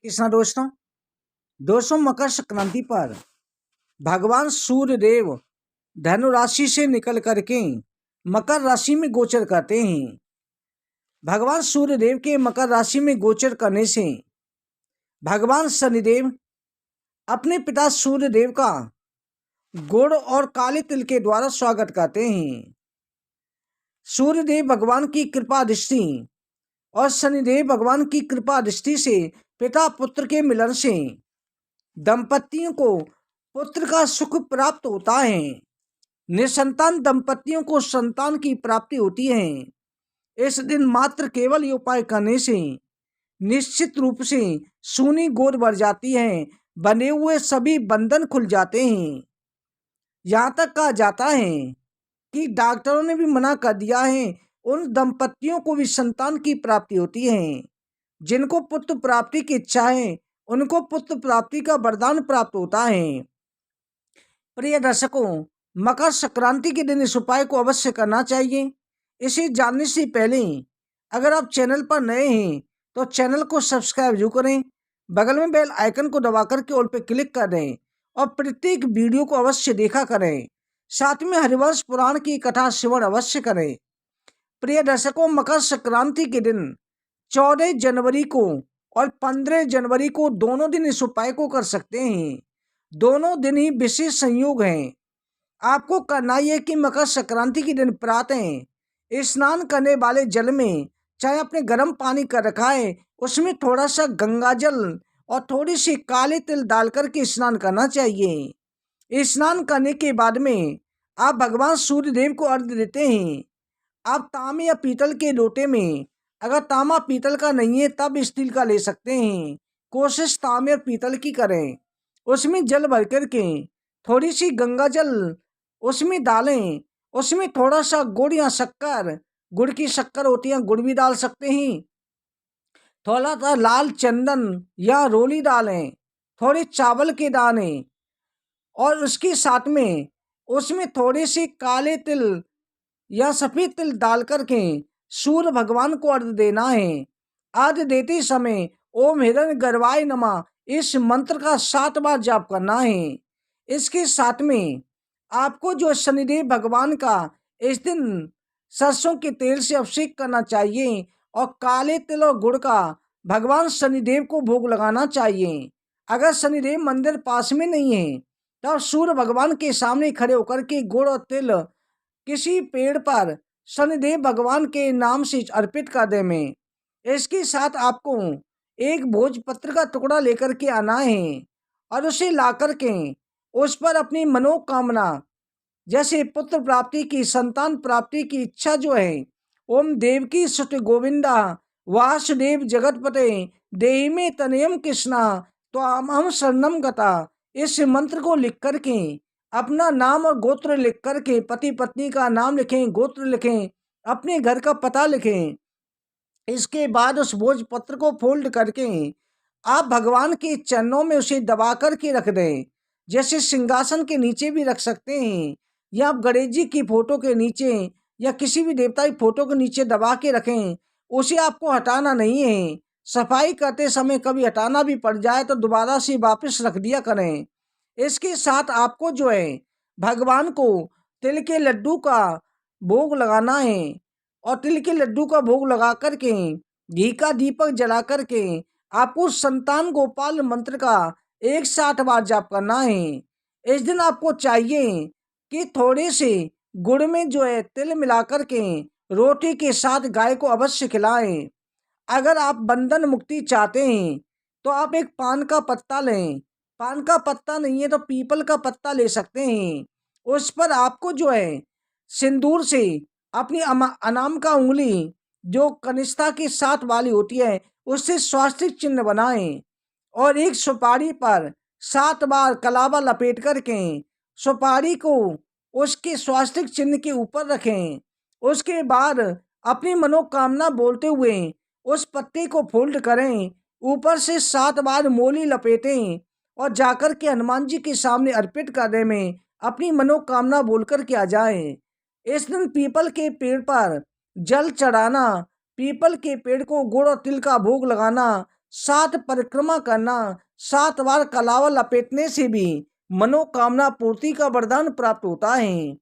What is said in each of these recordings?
कृष्णा दोस्तों मकर संक्रांति पर भगवान सूर्य देव धनु राशि से निकल करके मकर राशि में गोचर करते हैं। भगवान सूर्य देव के मकर राशि में गोचर करने से भगवान शनिदेव अपने पिता सूर्य देव का गुड़ और काले तिल के द्वारा स्वागत करते हैं। सूर्य देव भगवान की कृपा दृष्टि और शनिदेव भगवान की कृपा दृष्टि से पिता पुत्र के मिलन से दंपतियों को पुत्र का सुख प्राप्त होता है। निसंतान दंपतियों को संतान की प्राप्ति होती है। इस दिन मात्र केवल ये उपाय करने से निश्चित रूप से सूनी गोद भर जाती है, बने हुए सभी बंधन खुल जाते हैं। यहाँ तक कहा जाता है कि डॉक्टरों ने भी मना कर दिया है, उन दंपतियों को भी संतान की प्राप्ति होती है। जिनको पुत्र प्राप्ति की इच्छा है उनको पुत्र प्राप्ति का वरदान प्राप्त होता है। प्रिय दर्शकों, मकर संक्रांति के दिन इस उपाय को अवश्य करना चाहिए। इसे जानने से पहले अगर आप चैनल पर नए हैं तो चैनल को सब्सक्राइब जरूर करें, बगल में बेल आइकन को दबा करके ऑल पे क्लिक कर दें और प्रत्येक वीडियो को अवश्य देखा करें। साथ में हरिवंश पुराण की कथा श्रवण अवश्य करें। प्रिय दर्शकों, मकर संक्रांति के दिन 14 जनवरी को और 15 जनवरी को दोनों दिन इस उपाय को कर सकते हैं। दोनों दिन ही विशेष संयोग हैं। आपको करना यह कि मकर संक्रांति के दिन प्रातः स्नान करने वाले जल में चाहे आपने गर्म पानी कर रखा है उसमें थोड़ा सा गंगा जल और थोड़ी सी काले तिल डाल करके स्नान करना चाहिए। स्नान करने के बाद में आप भगवान सूर्य देव को अर्घ्य देते हैं। आप तांबे या पीतल के लोटे में, अगर तांबा पीतल का नहीं है तब स्टील का ले सकते हैं, कोशिश तांबे और पीतल की करें। उसमें जल भर करके थोड़ी सी गंगा जल उसमें डालें। उसमें थोड़ा सा गुड़ या शक्कर, गुड़ की शक्कर होती है, गुड़ भी डाल सकते हैं। थोड़ा सा लाल चंदन या रोली डालें, थोड़े चावल के दाने और उसके साथ में उसमें थोड़े से काले तिल या सफ़ेद तिल डाल करके सूर्य भगवान को अर्घ्य देना है। अर्घ्य देते समय ओम हिरण्य गर्भाय नमः इस मंत्र का 7 बार जाप करना है। इसके साथ में आपको जो शनिदेव भगवान का इस दिन सरसों के तेल से अभिषेक करना चाहिए और काले तिल और गुड़ का भगवान शनिदेव को भोग लगाना चाहिए। अगर शनिदेव मंदिर पास में नहीं है तब सूर्य भगवान के सामने खड़े होकर के गुड़ और तिल किसी पेड़ पर शनिदेव भगवान के नाम से अर्पित कर दे में। इसके साथ आपको एक भोजपत्र का टुकड़ा लेकर के आना है और उसे ला करके उस पर अपनी मनोकामना जैसे पुत्र प्राप्ति की, संतान प्राप्ति की इच्छा जो है, ओम देवकी सुत गोविंदा वासुदेव जगतपते देहि में तनयम कृष्णा तो हम शरणम गता, इस मंत्र को लिख करके अपना नाम और गोत्र लिख करके, पति पत्नी का नाम लिखें, गोत्र लिखें, अपने घर का पता लिखें। इसके बाद उस भोजपत्र को फोल्ड करके आप भगवान के चरणों में उसे दबा करके रख दें। जैसे सिंहासन के नीचे भी रख सकते हैं या आप गणेश जी की फोटो के नीचे या किसी भी देवता की फोटो के नीचे दबा के रखें। उसे आपको हटाना नहीं है। सफाई करते समय कभी हटाना भी पड़ जाए तो दोबारा से वापस रख दिया करें। इसके साथ आपको जो है भगवान को तिल के लड्डू का भोग लगाना है और तिल के लड्डू का भोग लगा करके घी का दीपक जला करके आपको संतान गोपाल मंत्र का 160 बार जाप करना है। इस दिन आपको चाहिए कि थोड़े से गुड़ में जो है तिल मिला करके रोटी के साथ गाय को अवश्य खिलाएं। अगर आप बंधन मुक्ति चाहते हैं तो आप एक पान का पत्ता लें। पान का पत्ता नहीं है तो पीपल का पत्ता ले सकते हैं। उस पर आपको जो है सिंदूर से अपनी अनाम का उंगली जो कनिष्ठा के साथ वाली होती है उससे स्वास्तिक चिन्ह बनाएं और एक सुपारी पर 7 बार कलावा लपेट करके सुपारी को उसके स्वास्तिक चिन्ह के ऊपर रखें। उसके बाद अपनी मनोकामना बोलते हुए उस पत्ते को फोल्ड करें, ऊपर से 7 बार मोली लपेटें और जाकर के हनुमान जी के सामने अर्पित करने में अपनी मनोकामना बोल कर के आ जाएं। इस दिन पीपल के पेड़ पर जल चढ़ाना, पीपल के पेड़ को गुड़ और तिल का भोग लगाना 7 परिक्रमा करना, 7 बार कलावा लपेटने से भी मनोकामना पूर्ति का वरदान प्राप्त होता है।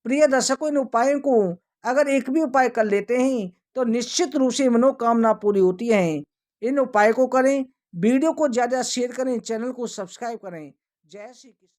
प्रिय दर्शकों, इन उपायों को अगर एक भी उपाय कर लेते हैं तो निश्चित रूप से मनोकामना पूरी होती है। इन उपाय को करें, वीडियो को ज़्यादा शेयर करें, चैनल को सब्सक्राइब करें। जय श्री कृष्ण।